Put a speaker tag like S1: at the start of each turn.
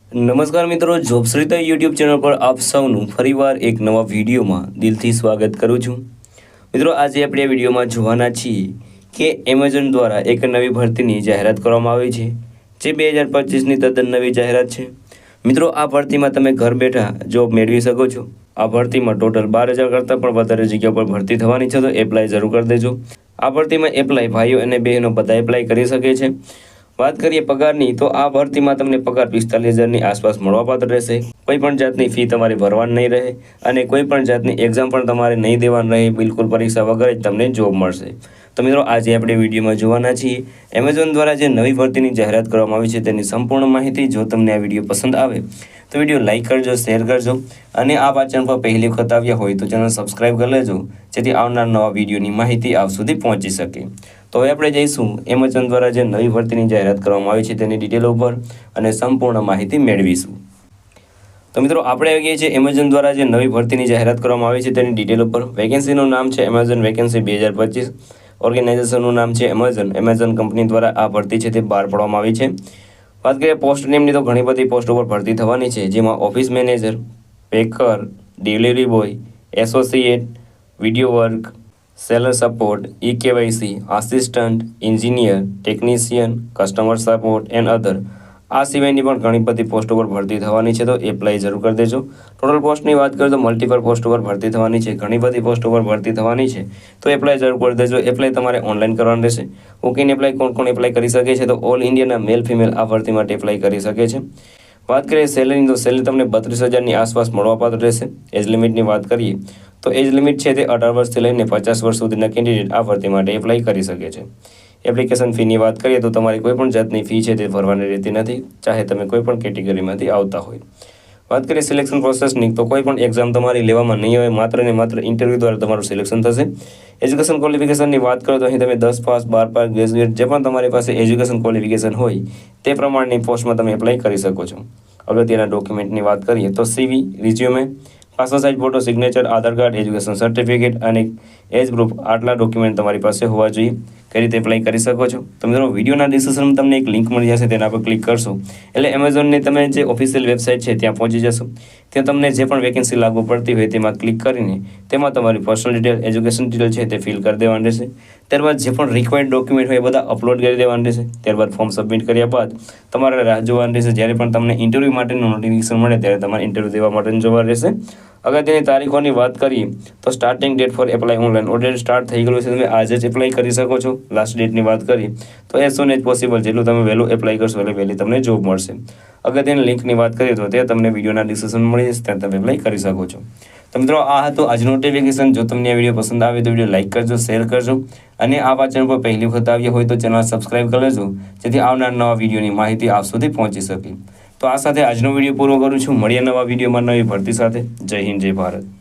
S1: નમસ્કાર મિત્રો, જોબશ્રીતા YouTube channel પર આપ સૌનું ફરીવાર એક નવા વિડીયોમાં દિલથી સ્વાગત કરું છું। મિત્રો, આજે આપણે આ વિડીયોમાં જોવાના છીએ કે એમેઝોન દ્વારા એક નવી ભરતીની જાહેરાત કરવામાં આવી છે, જે 2025ની તદ્દન નવી જાહેરાત છે। મિત્રો, આ ભરતીમાં તમે ઘર બેઠા જોબ મેળવી શકો છો। આ ભરતીમાં ટોટલ 12,000 કરતાં પણ વધારે જગ્યા પર ભરતી થવાની છે, તો એપ્લાય જરૂર કરી દેજો। આ ભરતીમાં એપ્લાય ભાઈઓ અને બહેનો બધા એપ્લાય કરી શકે છે। વાત કરીએ પગારની, તો આ ભરતીમાં તમને પગાર 45,000ની આસપાસ મળવાપાત્ર રહેશે। કોઈ પણ જાતની ફી તમારે ભરવાની નહીં રહે અને કોઈ પણ જાતની એક્ઝામ પણ તમારે નહીં દેવાની રહે। બિલકુલ પરીક્ષા વગર જ તમને જોબ મળશે। તો મિત્રો, આજે આપણે વિડીયોમાં જોવાના છીએ એમેઝોન દ્વારા જે નવી ભરતીની જાહેરાત કરવામાં આવી છે તેની સંપૂર્ણ માહિતી। જો તમને આ વિડીયો પસંદ આવે તો વિડીયો લાઇક કરજો, શેર કરજો અને આ ચેનલ પર પહેલી વખત આવ્યા હોય તો ચેનલ સબસ્ક્રાઈબ કરી લેજો, જેથી આવનાર નવા વિડીયોની માહિતી આપ સુધી પહોંચી શકે। તો હવે આપણે જઈશું એમેઝોન દ્વારા જે નવી ભરતીની જાહેરાત કરવામાં આવી છે તેની ડિટેલ ઉપર અને સંપૂર્ણ માહિતી મેળવીશું। તો મિત્રો, આપણે આવી ગયા છીએ એમેઝોન દ્વારા જે નવી ભરતીની જાહેરાત કરવામાં આવી છે તેની ડિટેલ ઉપર। વેકેન્સીનું નામ છે એમેઝોન વેકેન્સી 2025। ઓર્ગેનાઇઝેશનનું નામ છે એમેઝોન કંપની દ્વારા આ ભરતી છે તે બહાર પાડવામાં આવી છે। વાત કરીએ પોસ્ટ નેમની, તો ઘણી બધી પોસ્ટ ઉપર ભરતી થવાની છે, જેમાં office manager, પેકર, delivery boy, associate, video work, seller support, KYC, assistant, engineer, technician, customer support and other. આ સિવાયની પણ ઘણી બધી પોસ્ટ ઉપર ભરતી થવાની છે, તો એપ્લાય જરૂર કરી દેજો। ટોટલ પોસ્ટની વાત કરીએ તો મલ્ટિપલ પોસ્ટ ઉપર ભરતી થવાની છે, ઘણી બધી પોસ્ટ ઉપર ભરતી થવાની છે, તો એપ્લાય જરૂર કરી દેજો। એપ્લાય તમારે ઓનલાઈન કરવાનું રહેશે। ઓકેન એપ્લાય કોણ એપ્લાય કરી શકે છે, તો ઓલ ઇન્ડિયાના મેલ ફિમેલ આ ભરતી માટે એપ્લાય કરી શકે છે। વાત કરીએ સેલરીની, તો સેલરી તમને 32,000ની આસપાસ મળવાપાત્ર રહેશે। એજ લિમિટની વાત કરીએ તો એજ લિમિટ છે તે 18 વર્ષથી લઈને 50 વર્ષ સુધીના કેન્ડિડેટ આ ભરતી માટે એપ્લાય કરી શકે છે। એપ્લિકેશન ફીની વાત કરીએ તો તમારી કોઈ પણ જાતની ફી છે તે ભરવાની રહેતી નથી, ચાહે તમે કોઈ પણ કેટેગરીમાંથી આવતા હોય। વાત કરીએ સિલેક્શન પ્રોસેસની, તો કોઈ પણ એક્ઝામ તમારી લેવામાં નહીં આવે, માત્ર ને માત્ર ઇન્ટરવ્યૂ દ્વારા તમારું સિલેક્શન થશે। એજ્યુકેશન ક્વોલિફિકેશનની વાત કરો તો અહીં તમે 10 પાસ, 12 પાસ, ગ્રેજ્યુએટ જે પણ તમારી પાસે એજ્યુકેશન ક્વોલિફિકેશન હોય તે પ્રમાણની પોસ્ટમાં તમે એપ્લાય કરી શકો છો। અગત્યના ડોક્યુમેન્ટની વાત કરીએ તો CV, resume, passport size photo, signature, Aadhaar card, education certificate અને એજ પ્રૂફ, આટલા ડોક્યુમેન્ટ તમારી પાસે હોવા જોઈએ। કઈ રીતે એપ્લાય કરી શકો છો? તો મિત્રો, વિડીયોના ડિસ્ક્રિપ્શનમાં તમને એક લિંક મળી જશે, તેના પર ક્લિક કરશો એટલે એમેઝોનની તમે જે ઓફિશિયલ વેબસાઇટ છે ત્યાં પહોંચી જશો। ત્યાં તમને જે પણ વેકેન્સી લાગુ પડતી હોય તેમાં ક્લિક કરીને તેમાં તમારી પર્સનલ ડિટેલ, એજ્યુકેશન ડિટેલ છે તે ફિલ કરી દેવાની રહેશે। ત્યારબાદ જે પણ રિક્વાયર્ડ ડોક્યુમેન્ટ હોય એ બધા અપલોડ કરી દેવાના રહેશે। ત્યારબાદ ફોર્મ સબમિટ કર્યા બાદ તમારે રાહ જોવાની રહેશે, જ્યારે પણ તમને ઇન્ટરવ્યૂ માટેનું નોટિફિકેશન મળે ત્યારે તમારે ઇન્ટરવ્યૂ દેવા માટેનું જોવાનું રહેશે। અગત્યની તારીખોની વાત કરીએ તો starting date four apply online already start થઈ ગયેલું છે, તમે આજે જ એપ્લાય કરી શકો છો। લાસ્ટ ડેટની વાત કરીએ તો એઝ સૂન એઝ પોસિબલ, જેટલું તમે વહેલું એપ્લાય કરશો એટલે વહેલી તમને જોબ મળશે। અગત્યની લિંકની વાત કરીએ તો તે તમને વિડીયોના ડિસ્ક્રિપ્શનમાં મળી જશે, ત્યાં તમે એપ્લાય કરી શકો છો। તો મિત્રો, આ હતું આજનું નોટિફિકેશન। જો તમને આ વિડીયો પસંદ આવે તો વિડીયો લાઇક કરજો, શેર કરજો અને આ ચેનલ પર પહેલી વખત આવ્યા હોય તો ચેનલ સબસ્ક્રાઈબ કરી લેજો, જેથી આવનાર નવા વિડીયોની માહિતી આપ સુધી પહોંચી શકે। તો આ સાથે આજનો વિડીયો પૂરો કરું છું। મળીએ નવા વિડીયોમાં નવી ભરતી સાથે। જય હિન્દ, જય ભારત।